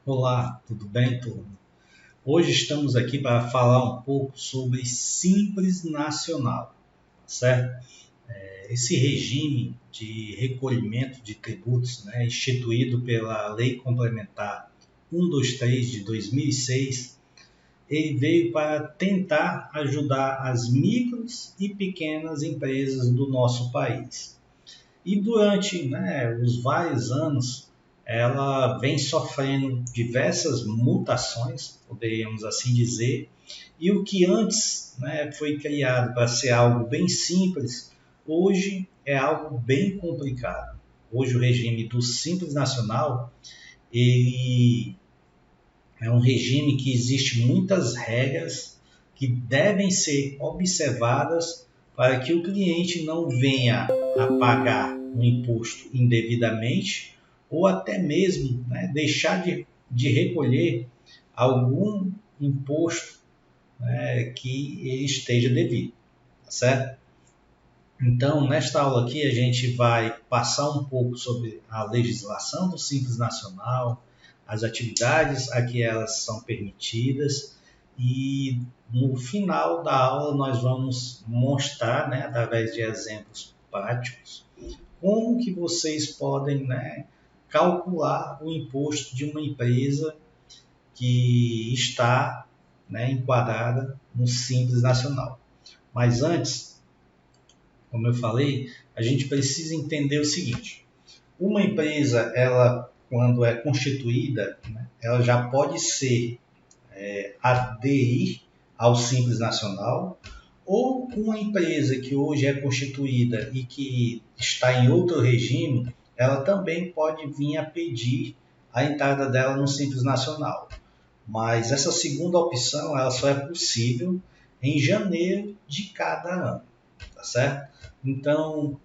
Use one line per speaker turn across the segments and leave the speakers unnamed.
Olá, tudo bem, turma? Hoje estamos aqui para falar um pouco sobre Simples Nacional, certo? Esse regime de recolhimento de tributos, instituído pela Lei Complementar 123 de 2006, ele veio para tentar ajudar as micros e pequenas empresas do nosso país. E durante os vários anos, ela vem sofrendo diversas mutações, poderíamos assim dizer, e o que antes foi criado para ser algo bem simples, hoje é algo bem complicado. Hoje o regime do Simples Nacional, ele é um regime que existe muitas regras que devem ser observadas para que o cliente não venha a pagar um imposto indevidamente ou até mesmo deixar de recolher algum imposto que ele esteja devido, tá certo? Então, nesta aula aqui, a gente vai passar um pouco sobre a legislação do Simples Nacional, as atividades a que elas são permitidas e no final da aula nós vamos mostrar, através de exemplos práticos, como que vocês podem calcular o imposto de uma empresa que está enquadrada no Simples Nacional. Mas antes, como eu falei, a gente precisa entender o seguinte: uma empresa, ela quando é constituída, ela já pode ser aderir ao Simples Nacional, ou uma empresa que hoje é constituída e que está em outro regime, ela também pode vir a pedir a entrada dela no Simples Nacional. Mas essa segunda opção, ela só é possível em janeiro de cada ano, tá certo? Então,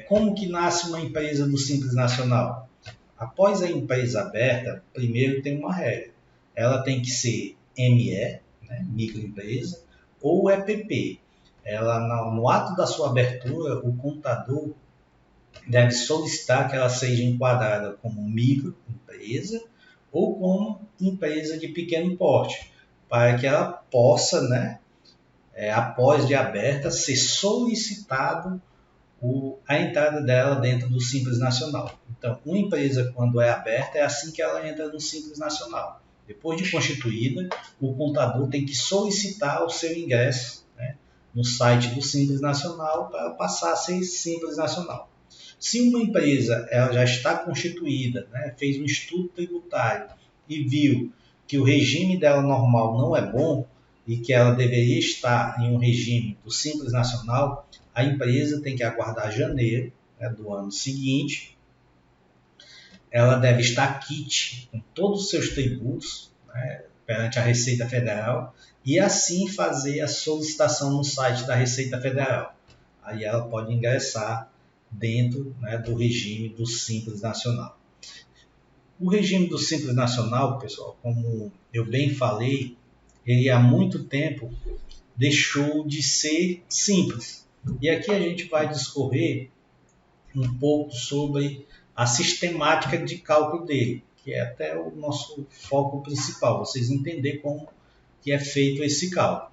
como que nasce uma empresa do Simples Nacional? Após a empresa aberta, primeiro tem uma regra. Ela tem que ser ME, microempresa, ou EPP. Ela, no ato da sua abertura, o contador deve solicitar que ela seja enquadrada como microempresa ou como empresa de pequeno porte, para que ela possa, após de aberta, ser solicitado a entrada dela dentro do Simples Nacional. Então, uma empresa, quando é aberta, é assim que ela entra no Simples Nacional. Depois de constituída, o contador tem que solicitar o seu ingresso no site do Simples Nacional para passar a ser Simples Nacional. Se uma empresa ela já está constituída, fez um estudo tributário e viu que o regime dela normal não é bom e que ela deveria estar em um regime do Simples Nacional, a empresa tem que aguardar janeiro do ano seguinte. Ela deve estar quite com todos os seus tributos perante a Receita Federal e assim fazer a solicitação no site da Receita Federal. Aí ela pode ingressar dentro do regime do Simples Nacional. O regime do Simples Nacional, pessoal, como eu bem falei, ele há muito tempo deixou de ser simples. E aqui a gente vai discorrer um pouco sobre a sistemática de cálculo dele, que é até o nosso foco principal, vocês entenderem como que é feito esse cálculo.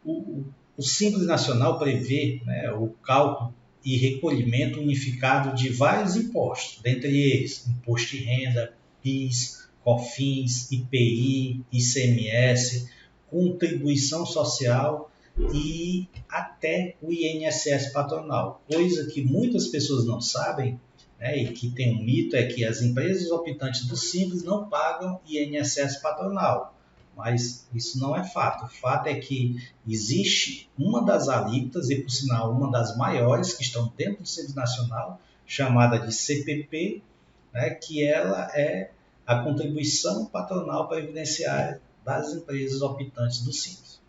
O Simples Nacional prevê o cálculo e recolhimento unificado de vários impostos, dentre eles imposto de renda, PIS, COFINS, IPI, ICMS, contribuição social e até o INSS patronal, coisa que muitas pessoas não sabem, e que tem um mito, é que as empresas optantes do Simples não pagam INSS patronal, mas isso não é fato. O fato é que existe uma das alíquotas, e por sinal uma das maiores que estão dentro do Simples Nacional, chamada de CPP, que ela é a contribuição patronal previdenciária das empresas optantes do Simples.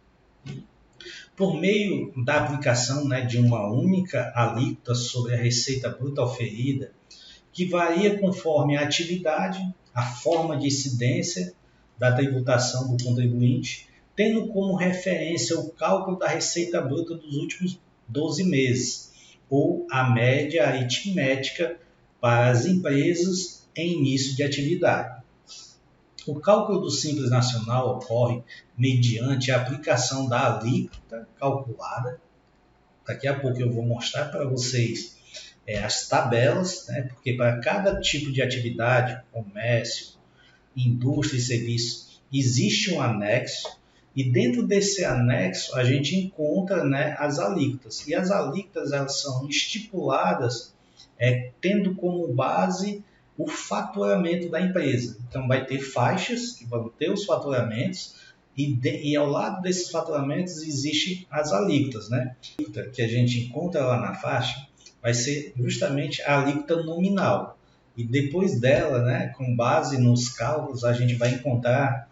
Por meio da aplicação de uma única alíquota sobre a receita bruta oferida, que varia conforme a atividade, a forma de incidência da tributação do contribuinte, tendo como referência o cálculo da receita bruta dos últimos 12 meses, ou a média aritmética para as empresas em início de atividade. O cálculo do Simples Nacional ocorre mediante a aplicação da alíquota calculada. Daqui a pouco eu vou mostrar para vocês as tabelas, né? Porque para cada tipo de atividade, comércio, indústria e serviço, existe um anexo, e dentro desse anexo a gente encontra, né, as alíquotas. E as alíquotas, elas são estipuladas tendo como base o faturamento da empresa. Então vai ter faixas que vão ter os faturamentos, e ao lado desses faturamentos existem as alíquotas, né? A alíquota que a gente encontra lá na faixa vai ser justamente a alíquota nominal. E depois dela, né, com base nos cálculos, a gente vai encontrar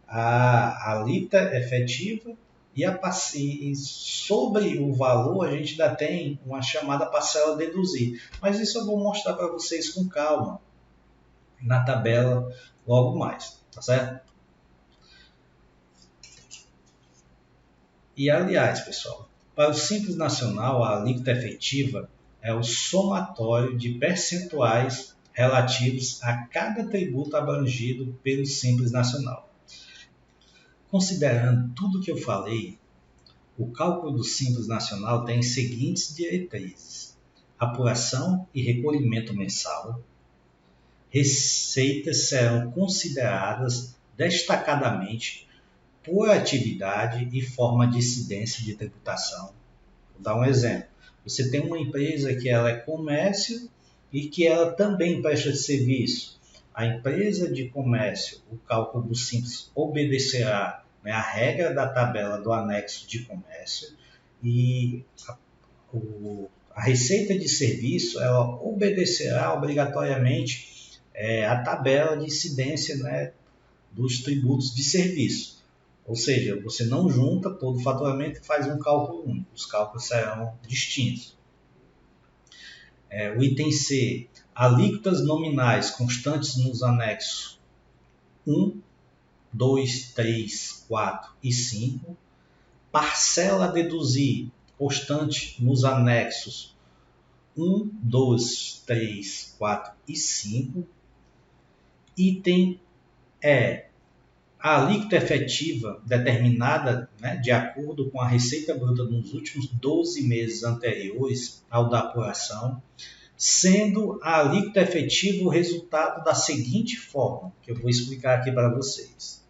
a alíquota efetiva, e sobre o valor a gente ainda tem uma chamada parcela deduzir. Mas isso eu vou mostrar para vocês com calma na tabela logo mais, tá certo? E aliás, pessoal, para o Simples Nacional, a alíquota efetiva é o somatório de percentuais relativos a cada tributo abrangido pelo Simples Nacional. Considerando tudo que eu falei, o cálculo do Simples Nacional tem as seguintes diretrizes: apuração e recolhimento mensal. Receitas serão consideradas destacadamente por atividade e forma de incidência de tributação. Vou dar um exemplo. Você tem uma empresa que ela é comércio e que ela também presta serviço. A empresa de comércio, o cálculo do Simples obedecerá, né, a regra da tabela do anexo de comércio, e a receita de serviço ela obedecerá obrigatoriamente a tabela de incidência, né, dos tributos de serviço. Ou seja, você não junta todo o faturamento e faz um cálculo único. Os cálculos serão distintos. O item C, alíquotas nominais constantes nos anexos 1, 2, 3, 4 e 5. Parcela a deduzir constante nos anexos 1, 2, 3, 4 e 5. Item E, a alíquota efetiva determinada, né, de acordo com a receita bruta nos últimos 12 meses anteriores ao da apuração, sendo a alíquota efetiva o resultado da seguinte forma, que eu vou explicar aqui para vocês.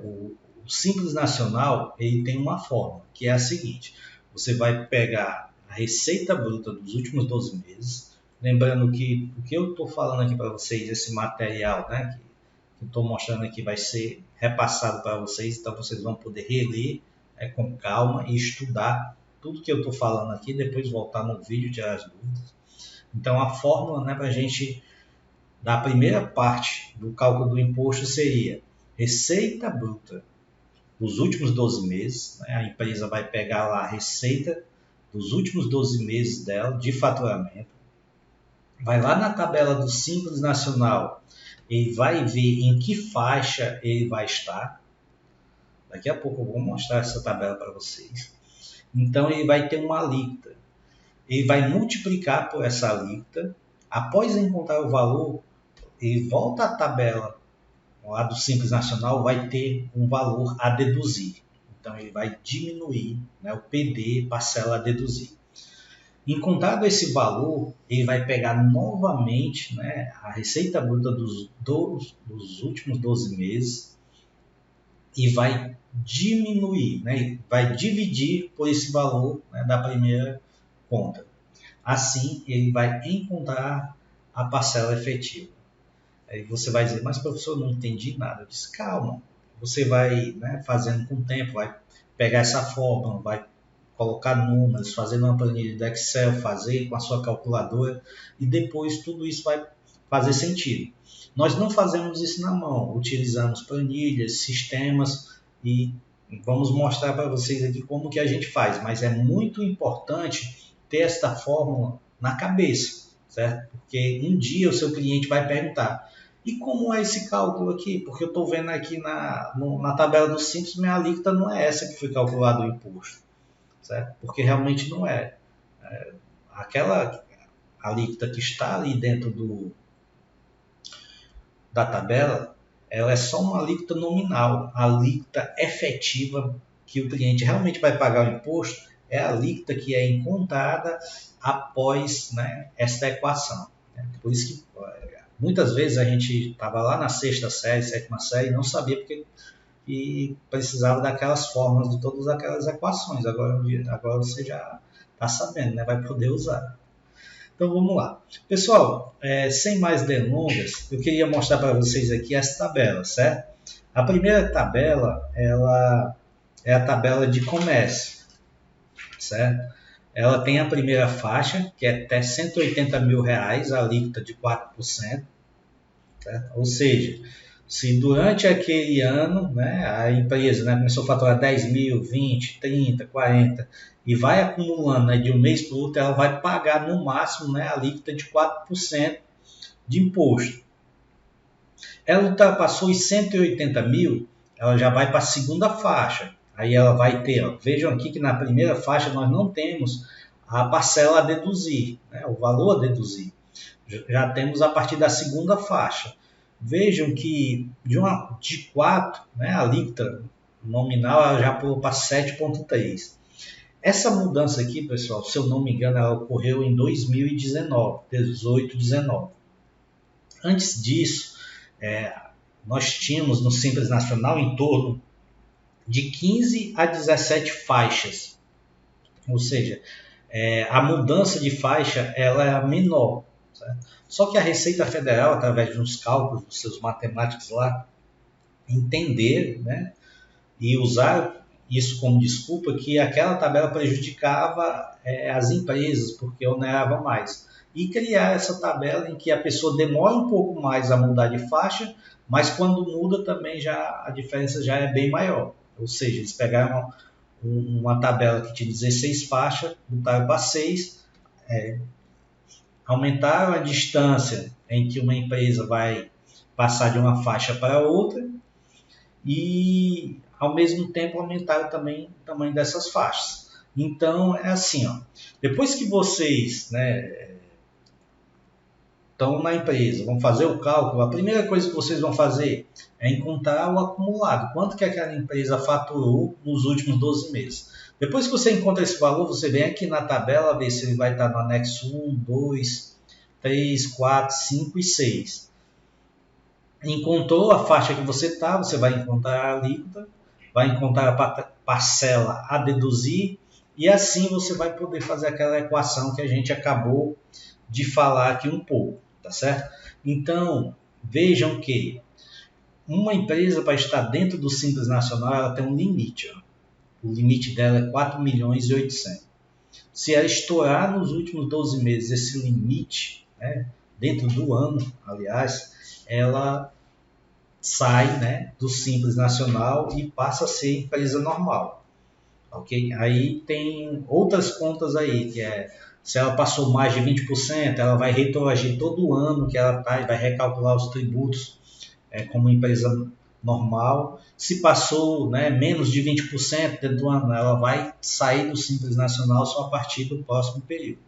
O Simples Nacional ele tem uma forma, que é a seguinte: você vai pegar a receita bruta dos últimos 12 meses, lembrando que o que eu estou falando aqui para vocês, esse material, né, que eu estou mostrando aqui vai ser repassado para vocês, então vocês vão poder reler com calma e estudar tudo que eu estou falando aqui, depois voltar no vídeo e tirar as dúvidas. Então a fórmula, né, para a gente, da primeira parte do cálculo do imposto seria receita bruta dos últimos 12 meses, né, a empresa vai pegar lá a receita dos últimos 12 meses dela de faturamento, vai lá na tabela do Simples Nacional, ele vai ver em que faixa ele vai estar. Daqui a pouco eu vou mostrar essa tabela para vocês. Então ele vai ter uma alíquota. Ele vai multiplicar por essa alíquota. Após encontrar o valor, ele volta à tabela lá do Simples Nacional, vai ter um valor a deduzir. Então ele vai diminuir, né, o PD, parcela a deduzir. Encontrado esse valor, ele vai pegar novamente, né, a receita bruta dos últimos 12 meses e vai diminuir, né, vai dividir por esse valor, né, da primeira conta. Assim, ele vai encontrar a parcela efetiva. Aí você vai dizer, mas professor, não entendi nada. Eu disse, calma, você vai, né, fazendo com o tempo, vai pegar essa fórmula, vai colocar números, fazer uma planilha do Excel, fazer com a sua calculadora, e depois tudo isso vai fazer sentido. Nós não fazemos isso na mão, utilizamos planilhas, sistemas, e vamos mostrar para vocês aqui como que a gente faz, mas é muito importante ter esta fórmula na cabeça, certo? Porque um dia o seu cliente vai perguntar, e como é esse cálculo aqui? Porque eu estou vendo aqui na tabela do Simples, minha alíquota não é essa que foi calculado o imposto. Certo? Porque realmente não é. Aquela alíquota que está ali dentro da tabela, ela é só uma alíquota nominal. A alíquota efetiva que o cliente realmente vai pagar o imposto é a alíquota que é encontrada após, né, esta equação. Por isso que muitas vezes a gente estava lá na sexta série, sétima série, e não sabia porque e precisava daquelas formas, de todas aquelas equações. Agora você já está sabendo, né? Vai poder usar. Então vamos lá. Pessoal, sem mais delongas, eu queria mostrar para vocês aqui as tabelas, certo? A primeira tabela, ela é a tabela de comércio, certo? Ela tem a primeira faixa, que é até R$180 mil, a alíquota de 4%, certo? Ou seja, se durante aquele ano, né, a empresa, né, começou a faturar 10 mil, 20, 30, 40 e vai acumulando, né, de um mês para o outro, ela vai pagar no máximo, né, a alíquota de 4% de imposto. Ela ultrapassou os 180 mil, ela já vai para a segunda faixa. Aí ela vai ter, ó, vejam aqui que na primeira faixa nós não temos a parcela a deduzir, né, o valor a deduzir. Já temos a partir da segunda faixa. Vejam que de 4, né, a alíquota nominal ela já pulou para 7,3. Essa mudança aqui, pessoal, se eu não me engano, ela ocorreu em 2019, 18, 19. Antes disso, nós tínhamos no Simples Nacional em torno de 15 a 17 faixas. Ou seja, a mudança de faixa ela é menor. Certo? Só que a Receita Federal, através de uns cálculos dos seus matemáticos lá, entender, né, e usar isso como desculpa que aquela tabela prejudicava as empresas, porque onerava mais. E criar essa tabela em que a pessoa demora um pouco mais a mudar de faixa, mas quando muda também a diferença já é bem maior. Ou seja, eles pegaram uma tabela que tinha 16 faixas, botaram para 6, aumentaram a distância em que uma empresa vai passar de uma faixa para outra e, ao mesmo tempo, aumentaram também o tamanho dessas faixas. Então, é assim, ó, depois que vocês, né, estão na empresa, vão fazer o cálculo, a primeira coisa que vocês vão fazer é encontrar o acumulado, quanto que aquela empresa faturou nos últimos 12 meses. Depois que você encontra esse valor, você vem aqui na tabela, ver se ele vai estar no anexo 1, 2, 3, 4, 5 e 6. Encontrou a faixa que você está, você vai encontrar a alíquota, vai encontrar a parcela a deduzir, e assim você vai poder fazer aquela equação que a gente acabou de falar aqui um pouco, tá certo? Então, vejam que uma empresa para estar dentro do Simples Nacional, ela tem um limite, ó. O limite dela é 4 milhões e 800. Se ela estourar nos últimos 12 meses esse limite, né, dentro do ano, aliás, ela sai, né, do Simples Nacional e passa a ser empresa normal. Okay? Aí tem outras contas aí, que se ela passou mais de 20%, ela vai retroagir todo ano que ela está e vai recalcular os tributos como empresa normal. Se passou, né, menos de 20% dentro do ano, ela vai sair do Simples Nacional só a partir do próximo período.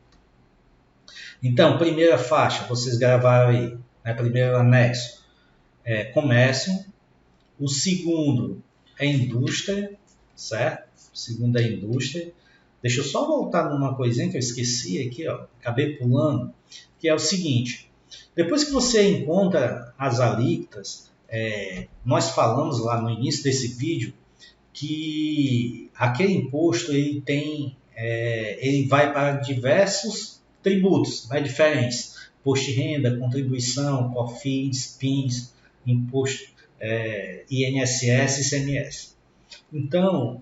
Então, primeira faixa, vocês gravaram aí, né, primeiro anexo, comércio. O segundo é indústria, certo? O segundo é indústria. Deixa eu só voltar numa coisinha que eu esqueci aqui, ó, acabei pulando, que é o seguinte. Depois que você encontra as alíquotas, nós falamos lá no início desse vídeo que aquele imposto ele vai para diversos tributos, né, diferentes. Imposto de renda, contribuição, COFINS, PINS, imposto INSS e ICMS. Então,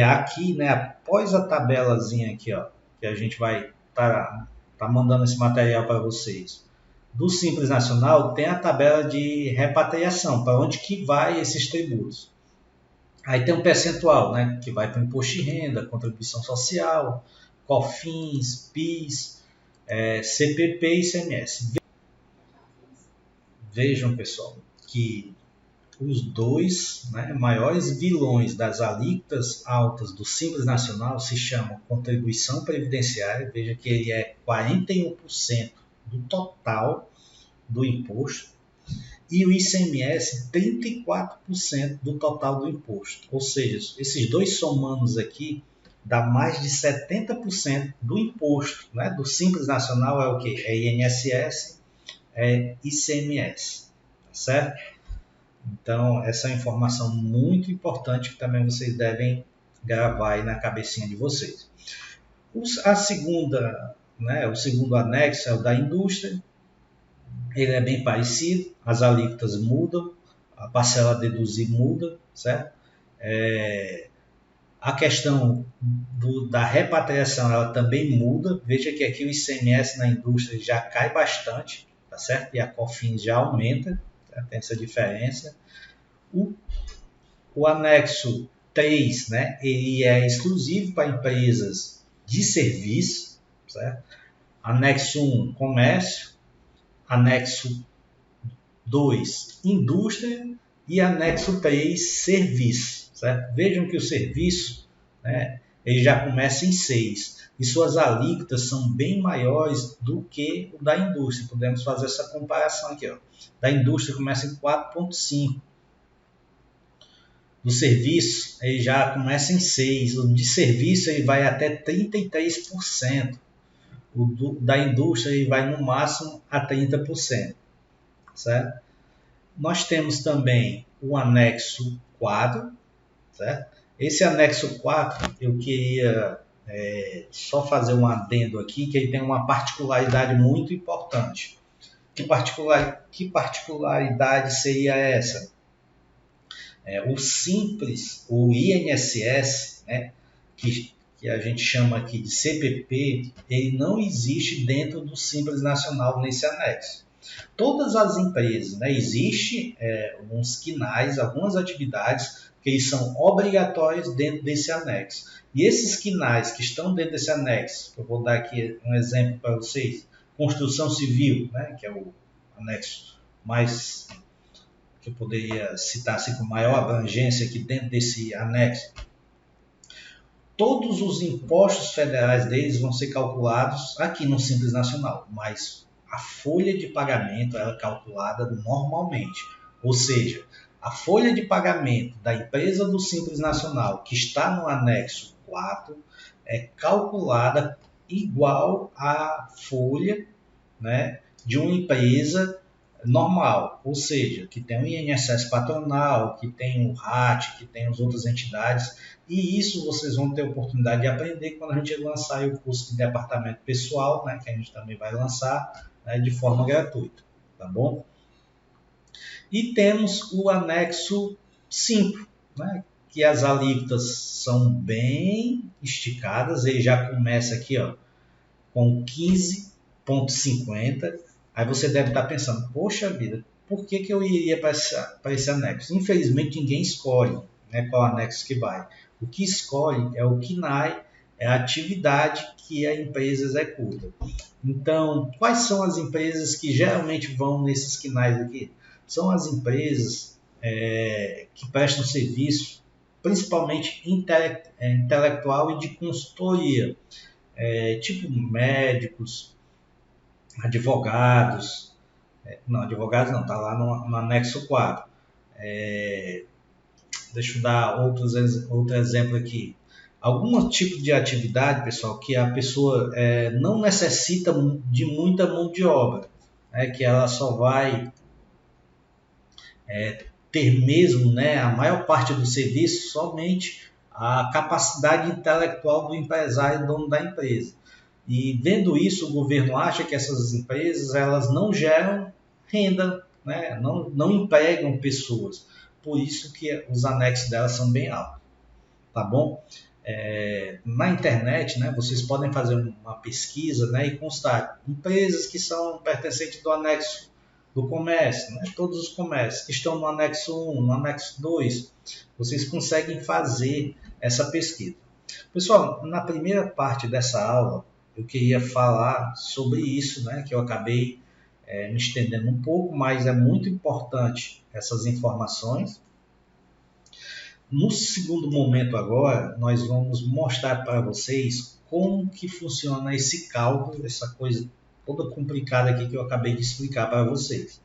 aqui, né, após a tabelazinha aqui, ó, que a gente vai tá mandando esse material para vocês, do Simples Nacional, tem a tabela de repatriação, para onde que vai esses tributos. Aí tem um percentual, né, que vai para o imposto de renda, contribuição social, COFINS, PIS, CPP e ICMS. Vejam, pessoal, que os dois, né, maiores vilões das alíquotas altas do Simples Nacional se chamam contribuição previdenciária, veja que ele é 41% do total do imposto, e o ICMS 34% do total do imposto. Ou seja, esses dois somados aqui dá mais de 70% do imposto, né? Do Simples Nacional é o quê? É INSS, é ICMS, tá certo? Então, essa é uma informação muito importante que também vocês devem gravar aí na cabecinha de vocês. A segunda, né, o segundo anexo é o da indústria. Ele é bem parecido, as alíquotas mudam, a parcela a deduzir muda, certo? A questão da repatriação ela também muda. Veja que aqui o ICMS na indústria já cai bastante, tá certo? E a COFINS já aumenta, tá? Tem essa diferença. O anexo 3, né, ele é exclusivo para empresas de serviço, certo? Anexo 1, comércio. Anexo 2, indústria. E anexo 3, serviço, certo? Vejam que o serviço, né, ele já começa em 6. E suas alíquotas são bem maiores do que o da indústria. Podemos fazer essa comparação aqui. Ó. Da indústria começa em 4,5. Do serviço, ele já começa em 6. O de serviço ele vai até 33%. Da indústria ele vai no máximo a 30%. Certo? Nós temos também o anexo 4. Certo? Esse anexo 4, eu queria só fazer um adendo aqui, que ele tem uma particularidade muito importante. Que particularidade seria essa? O Simples, o INSS, né, que a gente chama aqui de CPP, ele não existe dentro do Simples Nacional nesse anexo. Todas as empresas, né, existem uns quinais, algumas atividades que eles são obrigatórias dentro desse anexo. E esses quinais que estão dentro desse anexo, eu vou dar aqui um exemplo para vocês, construção civil, né, que é o anexo mais que eu poderia citar assim, com maior abrangência aqui dentro desse anexo. Todos os impostos federais deles vão ser calculados aqui no Simples Nacional, mas a folha de pagamento é calculada normalmente. Ou seja, a folha de pagamento da empresa do Simples Nacional, que está no anexo 4, é calculada igual à folha, né, de uma empresa normal, ou seja, que tem o INSS patronal, que tem o RAT, que tem as outras entidades, e isso vocês vão ter a oportunidade de aprender quando a gente lançar o curso de departamento pessoal, né, que a gente também vai lançar, né, de forma gratuita, tá bom? E temos o anexo 5, né, que as alíquotas são bem esticadas, ele já começa aqui, ó, com 15,50. Aí você deve estar pensando, poxa vida, por que eu iria para esse anexo? Infelizmente ninguém escolhe, né, qual anexo que vai. O que escolhe é o KNAI, é a atividade que a empresa executa. Então, quais são as empresas que geralmente vão nesses KNAIs aqui? São as empresas que prestam serviço, principalmente intelectual e de consultoria, tipo médicos, advogados, não, advogados não, está lá no anexo 4. Deixa eu dar outro exemplo aqui. Algum tipo de atividade, pessoal, que a pessoa não necessita de muita mão de obra, né, que ela só vai ter mesmo, né, a maior parte do serviço somente a capacidade intelectual do empresário, dono da empresa. E vendo isso, o governo acha que essas empresas elas não geram renda, né? não empregam pessoas. Por isso que os anexos delas são bem altos. Tá bom? Na internet, né, vocês podem fazer uma pesquisa, né, e constar empresas que são pertencentes do anexo do comércio, né, todos os comércios que estão no anexo 1, no anexo 2, vocês conseguem fazer essa pesquisa. Pessoal, na primeira parte dessa aula, eu queria falar sobre isso, né, que eu acabei me estendendo um pouco, mas é muito importante essas informações. No segundo momento agora, nós vamos mostrar para vocês como que funciona esse cálculo, essa coisa toda complicada aqui que eu acabei de explicar para vocês.